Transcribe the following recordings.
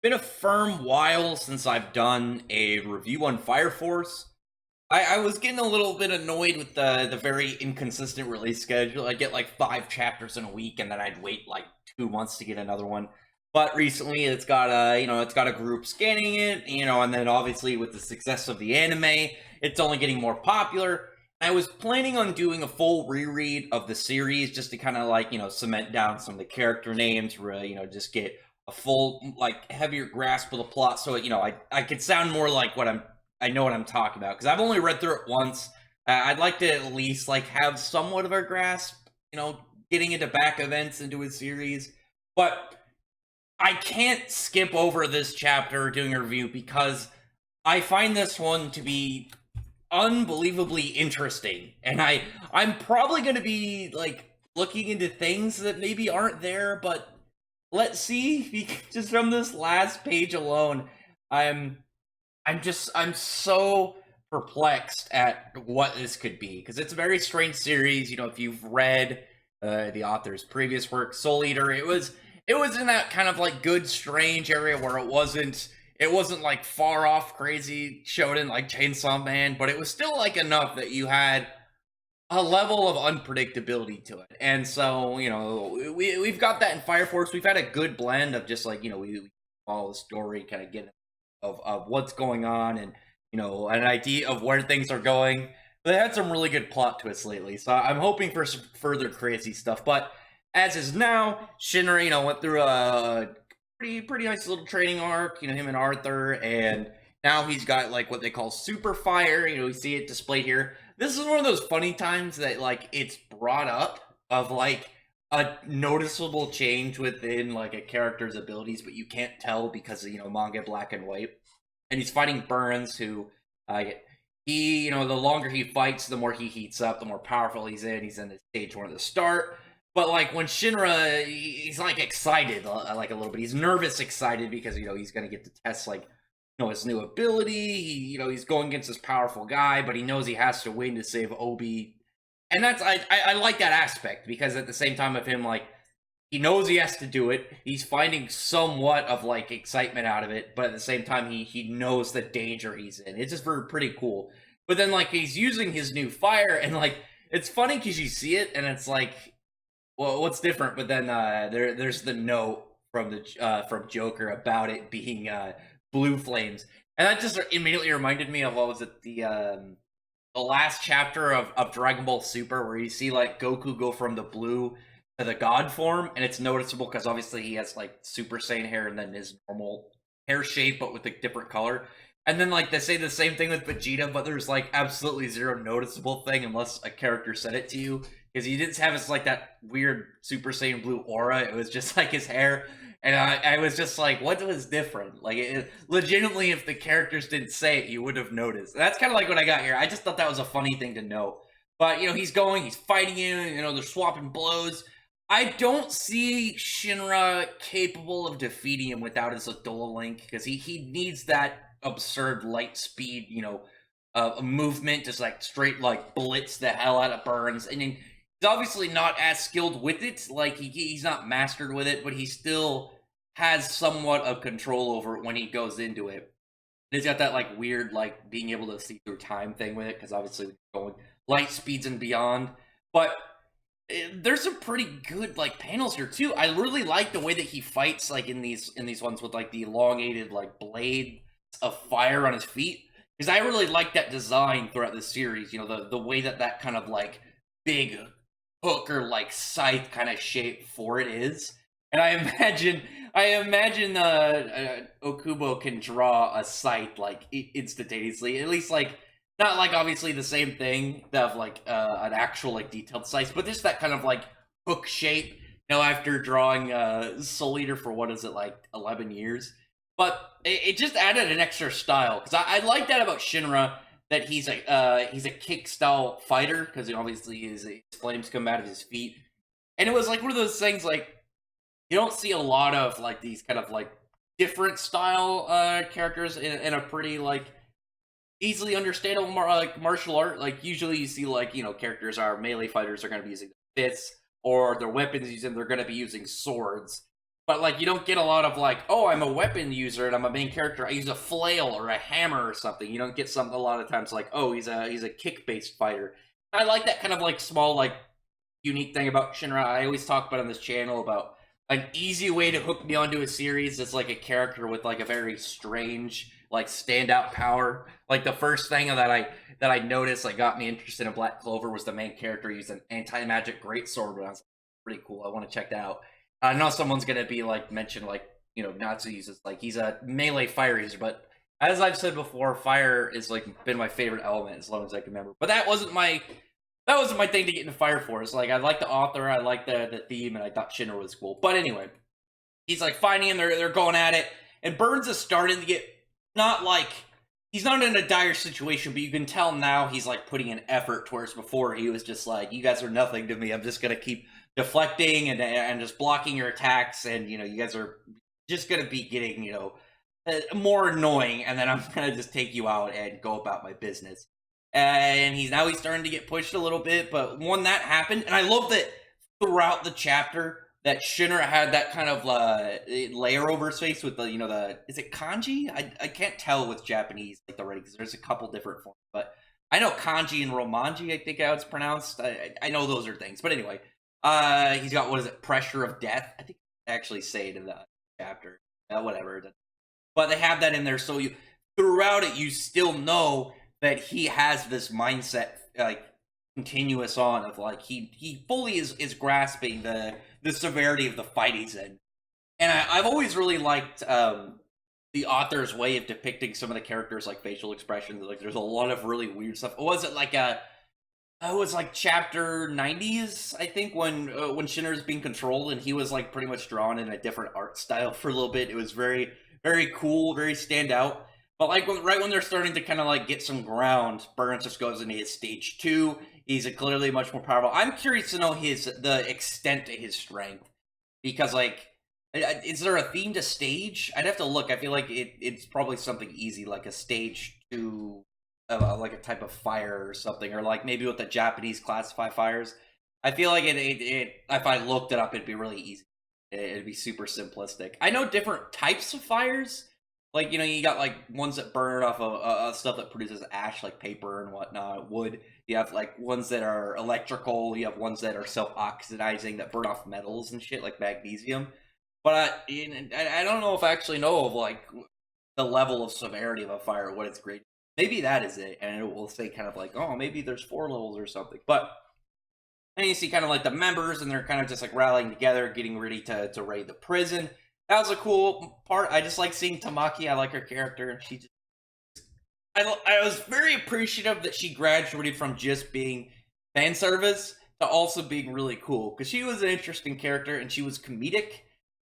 Been a firm while since I've done a review on Fire Force. I was getting a little bit annoyed with the very inconsistent release schedule. I'd get like 5 chapters in a week, and then I'd wait like 2 months to get another one. But recently, it's got a group scanning it, and then obviously with the success of the anime, it's only getting more popular. I was planning on doing a full reread of the series just to kind of like cement down some of the character names, really, just get a full like heavier grasp of the plot, so I could sound more like I know what I'm talking about because I've only read through it once. I'd like to at least like have somewhat of a grasp, getting into back events into a series, but I can't skip over this chapter doing a review because I find this one to be unbelievably interesting, and I'm probably going to be like looking into things that maybe aren't there, but let's see. Just from this last page alone, I'm I'm so perplexed at what this could be because it's a very strange series. If you've read the author's previous work, Soul Eater, it was in that kind of like good strange area where it wasn't like far off crazy shonen like Chainsaw Man, but it was still like enough that you had a level of unpredictability to it. And so, we've got that in Fire Force. We've had a good blend of just like, we follow the story, kind of get of what's going on, and an idea of where things are going. They had some really good plot twists lately, so I'm hoping for some further crazy stuff. But as is now, Shinra, went through a pretty nice little training arc. Him and Arthur, and now he's got like what they call super fire. We see it displayed here. This is one of those funny times that like it's brought up of like a noticeable change within like a character's abilities, but you can't tell because of manga black and white. And he's fighting Burns, who he the longer he fights, the more he heats up, the more powerful he's in. He's in the stage one at the start. But like when Shinra, he's like excited, like a little bit. He's nervous, excited because he's gonna get to test like his new ability. He's going against this powerful guy, but he knows he has to win to save Obi. And that's I like that aspect because at the same time of him, like, he knows he has to do it. He's finding somewhat of like excitement out of it, but at the same time he knows the danger he's in. It's just pretty cool. But then like he's using his new fire, and like it's funny because you see it and it's like, well, what's different? But then there's the note from the from Joker about it being blue flames, and that just immediately reminded me of what was it, the last chapter of Dragon Ball Super, where you see like Goku go from the blue to the God form, and it's noticeable because obviously he has like Super Saiyan hair and then his normal hair shape, but with a different color. And then like they say the same thing with Vegeta, but there's like absolutely zero noticeable thing unless a character said it to you, because he didn't have his like that weird Super Saiyan blue aura. It was just like his hair. And I was just like, what was different? Like, legitimately, if the characters didn't say it, you would have noticed. That's kind of like what I got here. I just thought that was a funny thing to know. But, he's fighting him, they're swapping blows. I don't see Shinra capable of defeating him without his Adola Link, because he needs that absurd light speed, movement, just like straight, like, blitz the hell out of Burns. And then he's obviously not as skilled with it, like he's not mastered with it, but he still has somewhat of control over it when he goes into it. And he's got that like weird like being able to see through time thing with it, because obviously going light speeds and beyond. But there's some pretty good like panels here too. I really like the way that he fights like in these ones with like the elongated like blade of fire on his feet, because I really like that design throughout the series. The way that kind of like big hook or like scythe kind of shape for it is. And I imagine Okubo can draw a scythe like instantaneously, at least like not like obviously the same thing of like an actual like detailed scythe, but just that kind of like hook shape. After drawing Soul Eater for what is it, like 11 years, but it just added an extra style, because I like that about Shinra, that he's a kick style fighter, because obviously his flames come out of his feet, and it was like one of those things like you don't see a lot of like these kind of like different style characters in a pretty like easily understandable like martial art. Like usually you see like characters are melee fighters are going to be using fists, or their weapons using they're going to be using swords. but like you don't get a lot of like, oh, I'm a weapon user and I'm a main character. I use a flail or a hammer or something. You don't get something a lot of times like, oh, he's a kick based fighter. I like that kind of like small like unique thing about Shinra. I always talk about on this channel about an easy way to hook me onto a series is like a character with like a very strange like standout power. Like the first thing that I noticed like got me interested in Black Clover was the main character used an anti-magic greatsword, and I was like, pretty cool. I want to check that out. I know someone's gonna be like mentioned like, you know, Natsu uses like he's a melee fire user, but as I've said before, fire is like been my favorite element as long as I can remember. But that wasn't my thing to get into Fire Force. Like I like the author, I like the theme, and I thought Shinra was cool. But anyway, he's like fighting him, they're going at it, and Burns is starting to get not like he's not in a dire situation, but you can tell now he's like putting an effort towards before he was just like, you guys are nothing to me. I'm just gonna keep deflecting and just blocking your attacks, and you know, you guys are just gonna be getting, you know, more annoying, and then I'm gonna just take you out and go about my business. And he's starting to get pushed a little bit, but when that happened, and I love that throughout the chapter that Shinra had that kind of layer over his face with the, you know, the, is it kanji? I can't tell with Japanese like the writing because there's a couple different forms, but I know kanji and romanji, I think how it's pronounced. I know those are things, but anyway, he's got, what is it, pressure of death? I think they actually say it in the chapter, whatever. But they have that in there, so you throughout it you still know that he has this mindset like continuous on of like he fully is grasping the severity of the fight he's in. And I've always really liked the author's way of depicting some of the characters like facial expressions. Like there's a lot of really weird stuff. Was it like it was like chapter 90s, I think, when Shinra's being controlled and he was like pretty much drawn in a different art style for a little bit. It was very, very cool, very standout. But like right when they're starting to kind of like get some ground, Burns just goes into his stage 2. He's clearly much more powerful. I'm curious to know the extent to his strength, because like, is there a theme to stage? I'd have to look. I feel like it's probably something easy, like a stage 2, like a type of fire or something, or like maybe what the Japanese classify fires. I feel like it if I looked it up, it'd be really easy. It'd be super simplistic. I know different types of fires. Like, you know, you got, like, ones that burn off of stuff that produces ash, like paper and whatnot, wood. You have, like, ones that are electrical. You have ones that are self-oxidizing that burn off metals and shit, like magnesium. But I don't know if I actually know of, like, the level of severity of a fire, what it's great. Maybe that is it, and it will say kind of like, oh, maybe there's 4 levels or something. But then you see kind of, like, the members, and they're kind of just, like, rallying together, getting ready to raid the prison. That was a cool part. I just like seeing Tamaki. I like her character. She just, I was very appreciative that she graduated from just being fan service to also being really cool, because she was an interesting character and she was comedic.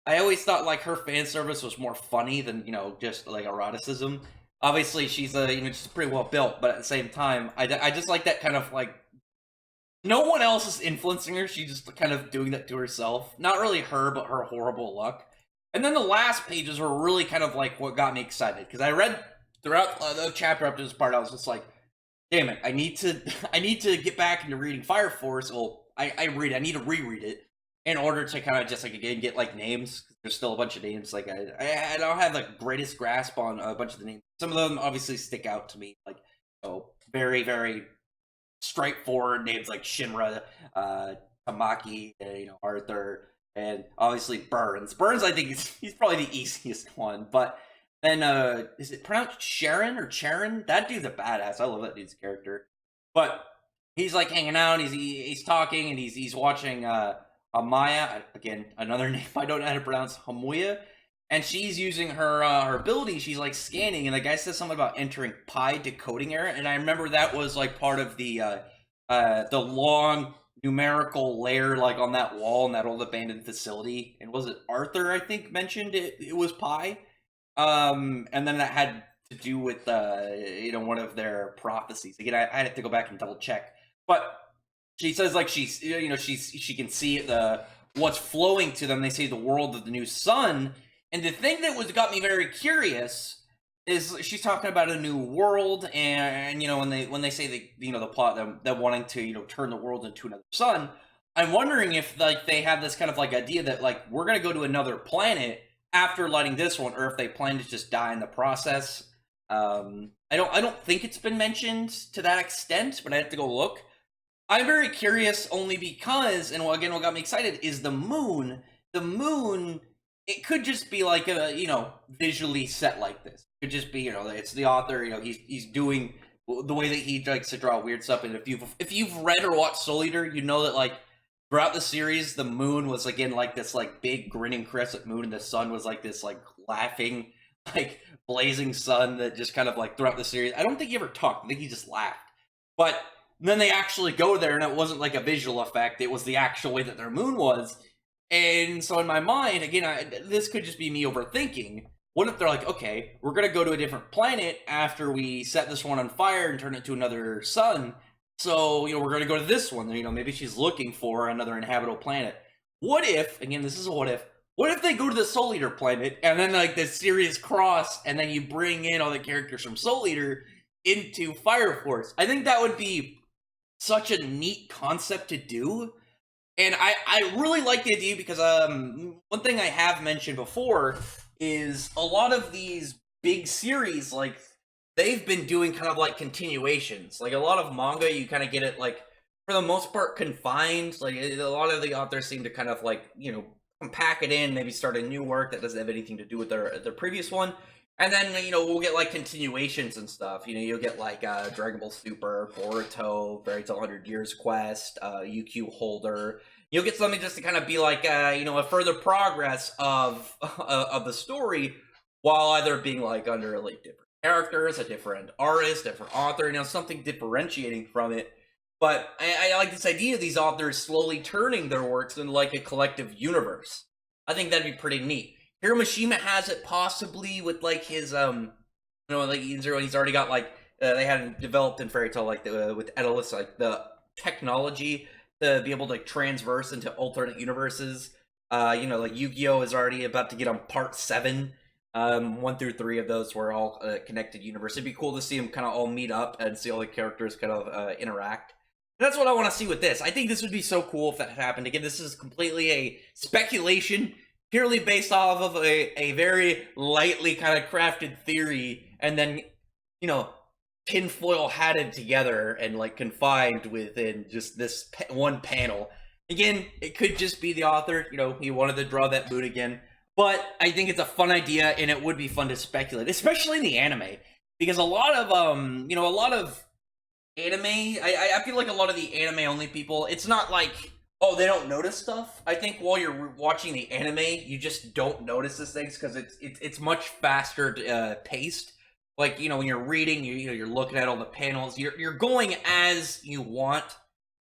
I always thought like her fan service was more funny than, you know, just like eroticism. Obviously, she's she's pretty well built, but at the same time, I just like that kind of like, no one else is influencing her. She's just kind of doing that to herself. Not really her, but her horrible luck. And then the last pages were really kind of like what got me excited, because I read throughout the chapter up to this part, I was just like, damn it, I need to get back into reading Fire Force. Well, I need to reread it in order to kind of just like again get like names. There's still a bunch of names. Like I don't have the greatest grasp on a bunch of the names. Some of them obviously stick out to me, like, you know, very, very straightforward names like Shinra, Tamaki, Arthur. And obviously Burns. Burns, I think he's probably the easiest one. But then, is it pronounced Sharon or Charon? That dude's a badass. I love that dude's character. But he's like hanging out. He's talking, and he's watching Amaya. Again, another name I don't know how to pronounce. Hamuya. And she's using her her ability. She's like scanning, and the guy says something about entering pi decoding error. And I remember that was like part of the long numerical layer like on that wall in that old abandoned facility. And was it Arthur, I think, mentioned it was pi, and then that had to do with one of their prophecies. Again, I had to go back and double check, but she says like she can see the what's flowing to them. They say the world of the new sun. And the thing that got me very curious is she's talking about a new world, and when they say the plot, them wanting to turn the world into another sun. I'm wondering if like they have this kind of like idea that like we're gonna go to another planet after lighting this one, or if they plan to just die in the process. I don't think it's been mentioned to that extent, but I have to go look. I'm very curious only because, and again, what got me excited is the moon. The moon, it could just be like a, visually set like this. It could just be, it's the author, he's doing the way that he likes to draw weird stuff. And if you've read or watched Soul Eater, you know that like throughout the series, the moon was again like this like big grinning crescent moon, and the sun was like this like laughing, like blazing sun that just kind of like throughout the series. I don't think he ever talked. I think he just laughed. But then they actually go there, and it wasn't like a visual effect. It was the actual way that their moon was. And so in my mind, again, this could just be me overthinking. What if they're like, okay, we're going to go to a different planet after we set this one on fire and turn it to another sun. So, we're going to go to this one. Maybe she's looking for another inhabitable planet. What if, again, this is a what if they go to the Soul Eater planet, and then like this series cross, and then you bring in all the characters from Soul Eater into Fire Force? I think that would be such a neat concept to do. And I really like the idea because one thing I have mentioned before is a lot of these big series, like, they've been doing kind of like continuations. Like a lot of manga, you kind of get it like, for the most part, confined. Like a lot of the authors seem to kind of like, pack it in, maybe start a new work that doesn't have anything to do with their previous one. And then, we'll get, like, continuations and stuff. You'll get, like, Dragon Ball Super, Boruto, Fairy Tail 100 Years Quest, UQ Holder. You'll get something just to kind of be, like, a further progress of the story, while either being, like, under, like, different characters, a different artist, different author, something differentiating from it. But I like this idea of these authors slowly turning their works into, like, a collective universe. I think that'd be pretty neat. Hiroshima has it possibly with like his like he's already got like they had developed in Fairy Tail like with Edelus like the technology to be able to transverse into alternate universes. Like Yu-Gi-Oh is already about to get on part 7. 1 through 3 of those were all connected universe. It'd be cool to see them kind of all meet up and see all the characters kind of interact. And that's what I want to see with this. I think this would be so cool if that happened. Again, this is completely a speculation, purely based off of a very lightly kind of crafted theory, and then, tinfoil hatted together and, like, confined within just this one panel. Again, it could just be the author, he wanted to draw that mood again. But I think it's a fun idea, and it would be fun to speculate, especially in the anime. Because a lot of anime, I feel like a lot of the anime-only people, it's not like, oh, they don't notice stuff. I think while you're watching the anime, you just don't notice these things because it's much faster paced. Like, when you're reading, you're looking at all the panels. You're going as you want,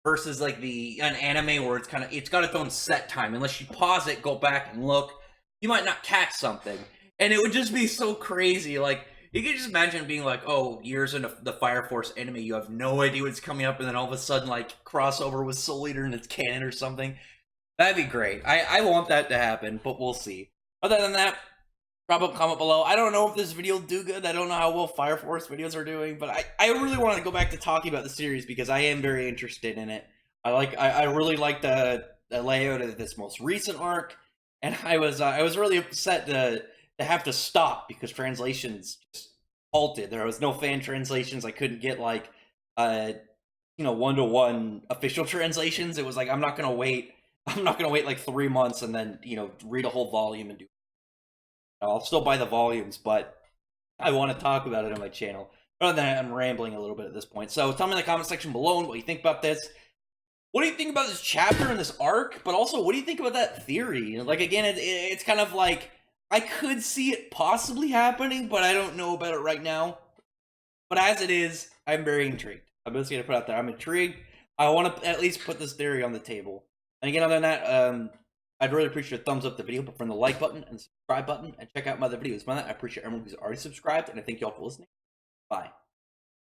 versus like an anime where it's got its own set time. Unless you pause it, go back and look, you might not catch something, and it would just be so crazy. Like, you can just imagine being like, oh, years into the Fire Force anime, you have no idea what's coming up, and then all of a sudden, like, crossover with Soul Eater and it's canon or something. That'd be great. I want that to happen, but we'll see. Other than that, drop a comment below. I don't know if this video will do good. I don't know how well Fire Force videos are doing, but I really want to go back to talking about the series because I am very interested in it. I really like the layout of this most recent arc, and I was really upset to have to stop because translations just halted. There was no fan translations. I couldn't get like one-to-one official translations. It was like I'm not gonna wait like 3 months and then read a whole volume and do. I'll still buy the volumes, but I want to talk about it on my channel. Other than that, I'm rambling a little bit at this point. So tell me in the comment section below what you think about this. What do you think about this chapter and this arc? But also, what do you think about that theory? Like, again, it's kind of like, I could see it possibly happening, but I don't know about it right now. But as it is, I'm very intrigued. I'm just going to put out there, I'm intrigued. I want to at least put this theory on the table. And again, other than that, I'd really appreciate a thumbs up the video, but from the like button and subscribe button, and check out my other videos. By that, I appreciate everyone who's already subscribed, and I thank you all for listening. Bye.